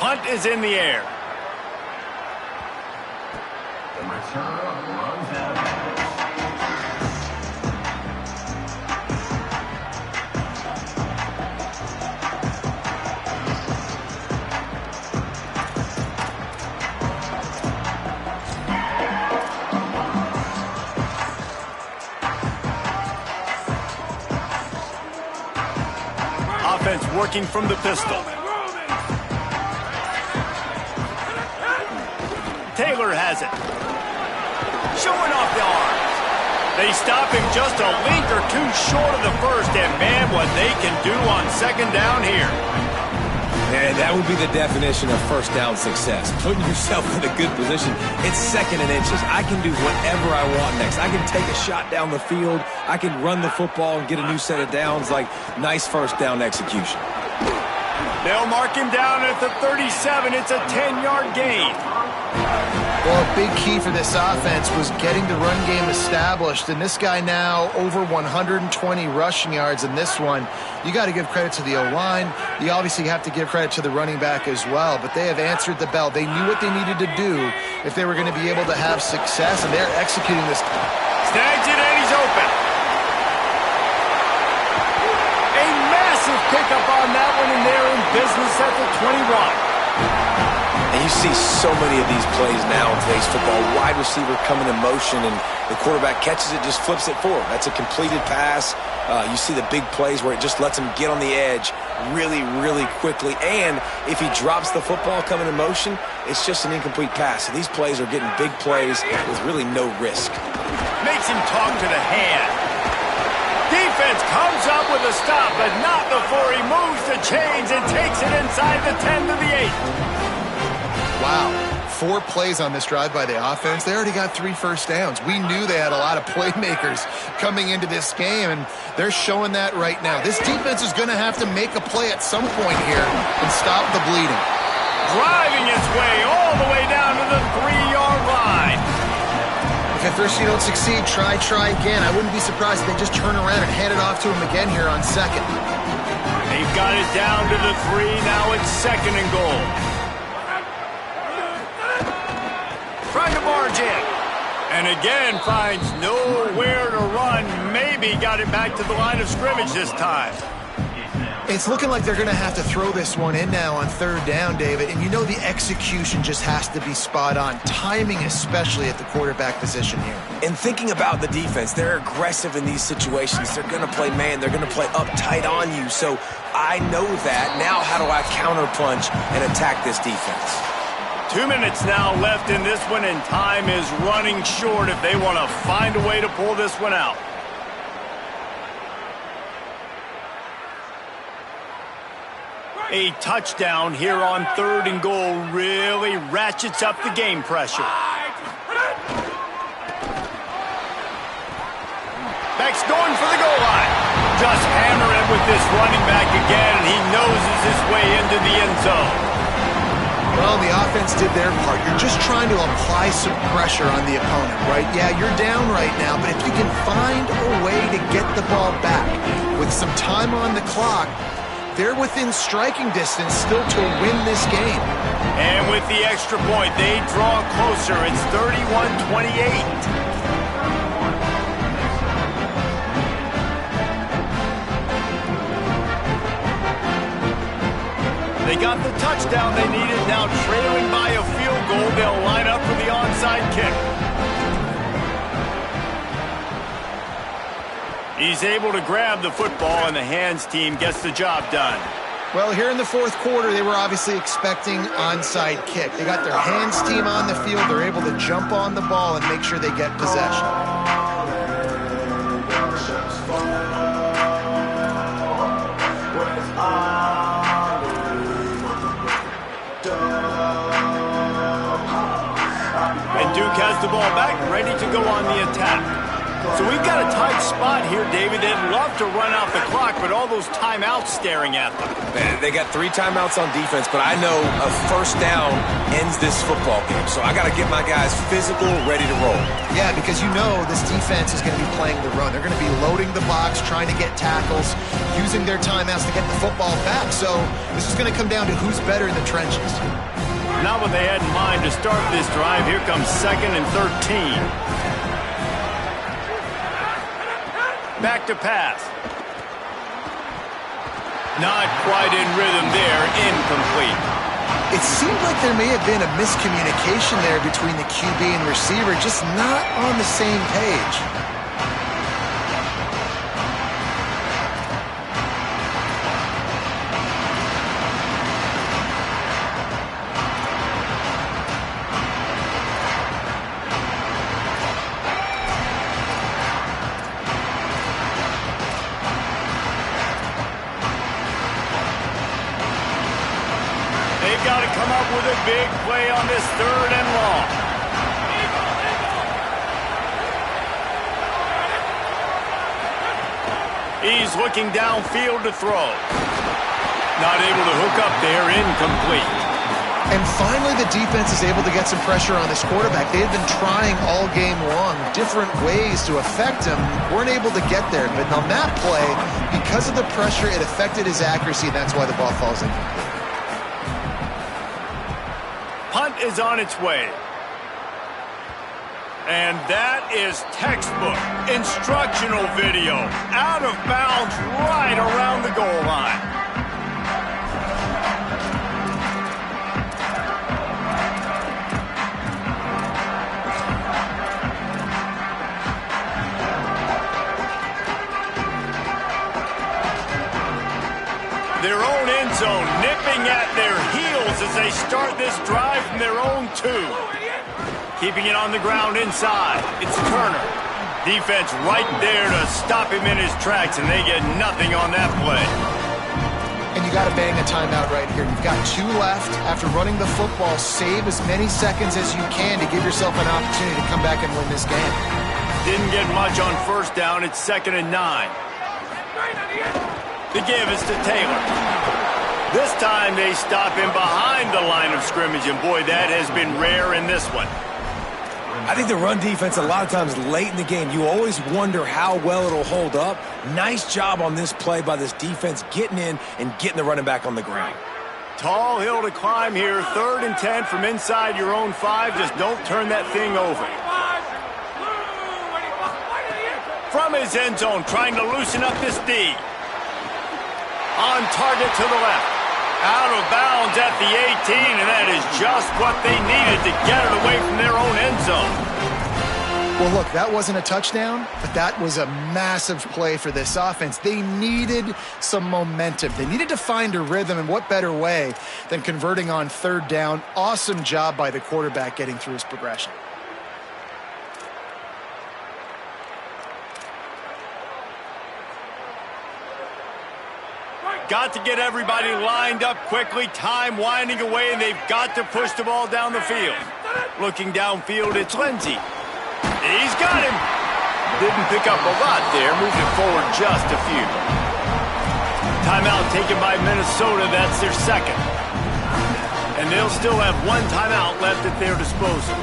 Punt is in the air. Offense working from the pistol. Taylor has it. Showing off the arms. They stop him just a length or two short of the first, and man, what they can do on 2nd down here. And that would be the definition of first down success. Putting yourself in a good position. It's 2nd and inches. I can do whatever I want next. I can take a shot down the field. I can run the football and get a new set of downs. Like, nice first down execution. They'll mark him down at the 37. It's a 10-yard gain. Well, a big key for this offense was getting the run game established, and this guy now over 120 rushing yards in this one. You got to give credit to the O-line. You obviously have to give credit to the running back as well, but they have answered the bell. They knew what they needed to do if they were going to be able to have success, and they're executing this. Snags it, and he's open. A massive pickup on that one, and they're in business at the 20-yard. And you see so many of these plays now in today's football. Wide receiver coming in motion, and the quarterback catches it, just flips it forward. That's a completed pass. You see the big plays where it just lets him get on the edge really, really quickly. And if he drops the football coming in motion, it's just an incomplete pass. So these plays are getting big plays with really no risk. Makes him talk to the hand. Defense comes up with a stop, but not before he moves the chains and takes it inside the 10 to the 8. Wow, 4 plays on this drive by the offense. They already got 3 first downs. We knew they had a lot of playmakers coming into this game, and they're showing that right now. This defense is going to have to make a play at some point here and stop the bleeding. Driving his way all the way down to the 3-yard line. If at first you don't succeed, try again. I wouldn't be surprised if they just turn around and hand it off to him again here on second. They've got it down to the 3. Now it's 2nd and goal. Trying to barge in. And again finds nowhere to run. Maybe got it back to the line of scrimmage this time. It's looking like they're going to have to throw this one in now on 3rd down, David. And you know the execution just has to be spot on. Timing especially at the quarterback position here. And thinking about the defense, they're aggressive in these situations. They're going to play man. They're going to play up tight on you. So I know that. Now how do I counterpunch and attack this defense? 2 minutes now left in this one, and time is running short if they want to find a way to pull this one out. A touchdown here on 3rd and goal really ratchets up the game pressure. Beck's going for the goal line. Just hammer it with this running back again, and he noses his way into the end zone. Well, the offense did their part. You're just trying to apply some pressure on the opponent, right? Yeah, you're down right now, but if you can find a way to get the ball back with some time on the clock, they're within striking distance still to win this game. And with the extra point, they draw closer. It's 31-28. They got the touchdown they needed. Now trailing by a field goal, they'll line up for the onside kick. He's able to grab the football, and the hands team gets the job done. Well, here in the 4th quarter, they were obviously expecting onside kick. They got their hands team on the field. They're able to jump on the ball and make sure they get possession. Duke has the ball back, ready to go on the attack. So we've got a tight spot here, David. They'd love to run out the clock, but all those timeouts staring at them. Man, they got 3 timeouts on defense, but I know a first down ends this football game. So I got to get my guys physical, ready to roll. Yeah, because you know this defense is going to be playing the run. They're going to be loading the box, trying to get tackles, using their timeouts to get the football back. So this is going to come down to who's better in the trenches. Not what they had in mind to start this drive. Here comes 2nd and 13. Back to pass. Not quite in rhythm there. Incomplete. It seemed like there may have been a miscommunication there between the QB and receiver, just not on the same page. Got to come up with a big play on this 3rd and long. He's looking downfield to throw. Not able to hook up there, incomplete. And finally, the defense is able to get some pressure on this quarterback. They had been trying all game long different ways to affect him. Weren't able to get there. But on that play, because of the pressure, it affected his accuracy, and that's why the ball falls incomplete. Punt is on its way. And that is textbook instructional video. Out of bounds right around the goal line. Their own end zone nipping at their heels as they start this drive from their own 2. Keeping it on the ground inside. It's Turner. Defense right there to stop him in his tracks, and they get nothing on that play. And you got to bang a timeout right here. You've got 2 left. After running the football, save as many seconds as you can to give yourself an opportunity to come back and win this game. Didn't get much on first down. It's 2nd and 9. The give is to Taylor. This time they stop him behind the line of scrimmage, and boy, that has been rare in this one. I think the run defense, a lot of times late in the game, you always wonder how well it'll hold up. Nice job on this play by this defense getting in and getting the running back on the ground. Tall hill to climb here. 3rd and 10 from inside your own 5. Just don't turn that thing over. From his end zone, trying to loosen up this D. On target to the left. Out of bounds at the 18, and that is just what they needed to get it away from their own end zone. Well, look, that wasn't a touchdown, but that was a massive play for this offense. They needed some momentum. They needed to find a rhythm, and what better way than converting on 3rd down. Awesome job by the quarterback getting through his progression. Got to get everybody lined up quickly. Time winding away, and they've got to push the ball down the field. Looking downfield, it's Lindsey. He's got him. Didn't pick up a lot there. Moved it forward just a few. Timeout taken by Minnesota. That's their 2nd. And they'll still have 1 timeout left at their disposal.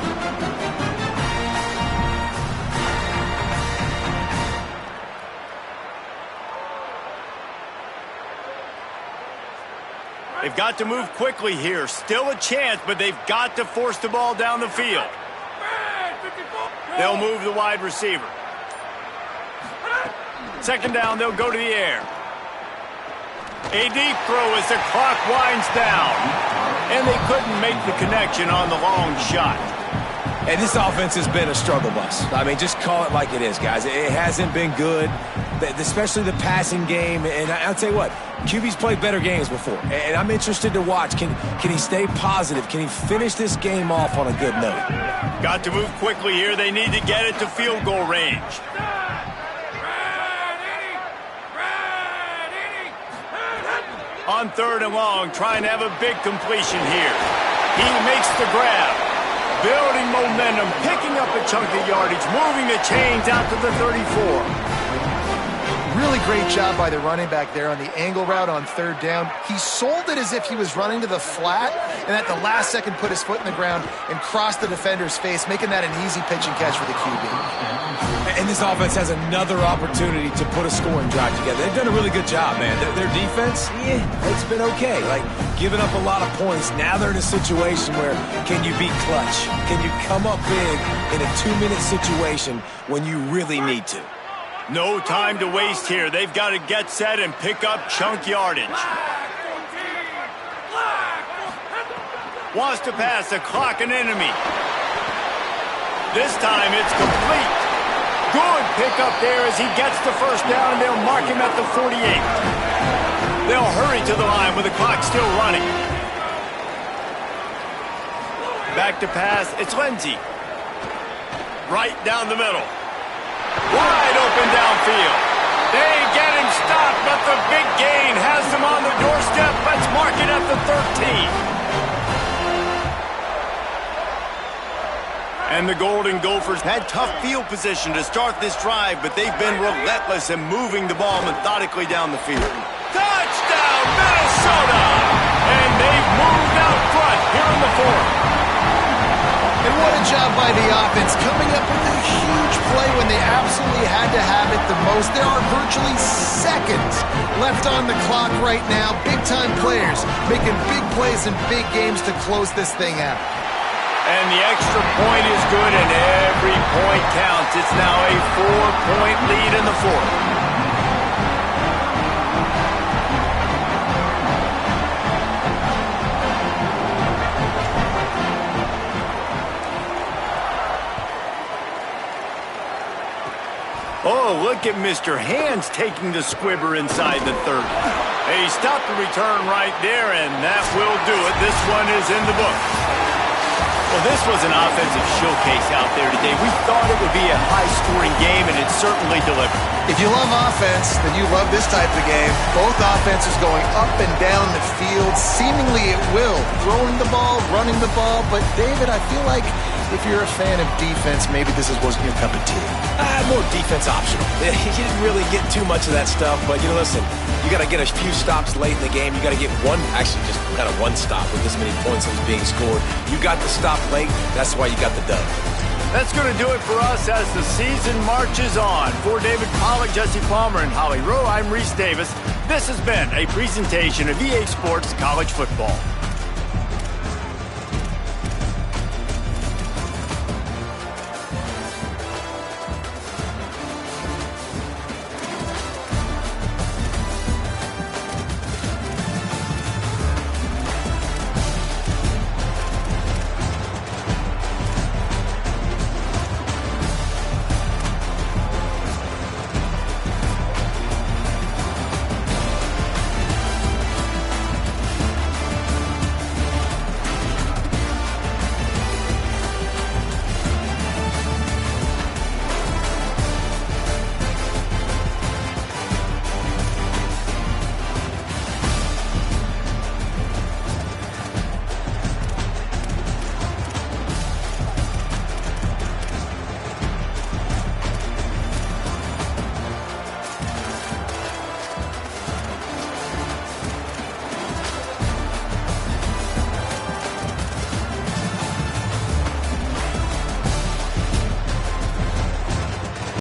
They've got to move quickly here. Still a chance, but they've got to force the ball down the field. They'll move the wide receiver. 2nd down, they'll go to the air. A deep throw as the clock winds down. And they couldn't make the connection on the long shot. And this offense has been a struggle bus. I mean, just call it like it is, guys. It hasn't been good, especially the passing game. And I'll tell you what, QB's played better games before. And I'm interested to watch. Can he stay positive? Can he finish this game off on a good note? Got to move quickly here. They need to get it to field goal range. On 3rd and long, trying to have a big completion here. He makes the grab. Building momentum, picking up a chunk of yardage, moving the chains out to the 34. Really great job by the running back there on the angle route on 3rd down. He sold it as if he was running to the flat, and at the last second put his foot in the ground and crossed the defender's face, making that an easy pitch and catch for the QB. And this offense has another opportunity to put a scoring drive together. They've done a really good job, man. Their defense, it's been okay. Like, giving up a lot of points. Now they're in a situation where can you be clutch? Can you come up big in a 2-minute situation when you really need to? No time to waste here. They've got to get set and pick up chunk yardage. Wants to pass the clock an enemy. This time it's complete. Good pickup there as he gets the 1st down, and they'll mark him at the 48. They'll hurry to the line with the clock still running. Back to pass, it's Lindsey. Right down the middle. Wide open downfield. They get him stopped, but the big gain has them on the doorstep. Let's mark it at the 13. And the Golden Gophers had tough field position to start this drive, but they've been relentless in moving the ball methodically down the field. Touchdown, Minnesota! And they've moved out front here in what a job by the offense, coming up with a huge play when they absolutely had to have it the most. There are virtually seconds left on the clock right now. Big-time players making big plays in big games to close this thing out. And the extra point is good, and every point counts. It's now a 4-point lead in the fourth. Oh, look at Mr. Hands taking the squibber inside the 30. He stopped the return right there, and that will do it. This one is in the book. Well, this was an offensive showcase out there today. We thought it would be a high-scoring game, and it certainly delivered. If you love offense, then you love this type of game. Both offenses going up and down the field, seemingly at will. Throwing the ball, running the ball. But, David, I feel like if you're a fan of defense, maybe this wasn't your cup of tea. More defense optional. You didn't really get too much of that stuff, but, listen, you got to get a few stops late in the game. You got to get actually just kind of one stop with this many points that was being scored. You got the stop late. That's why you got the dub. That's going to do it for us as the season marches on. For David Pollack, Jesse Palmer, and Holly Rowe, I'm Reese Davis. This has been a presentation of EA Sports College Football.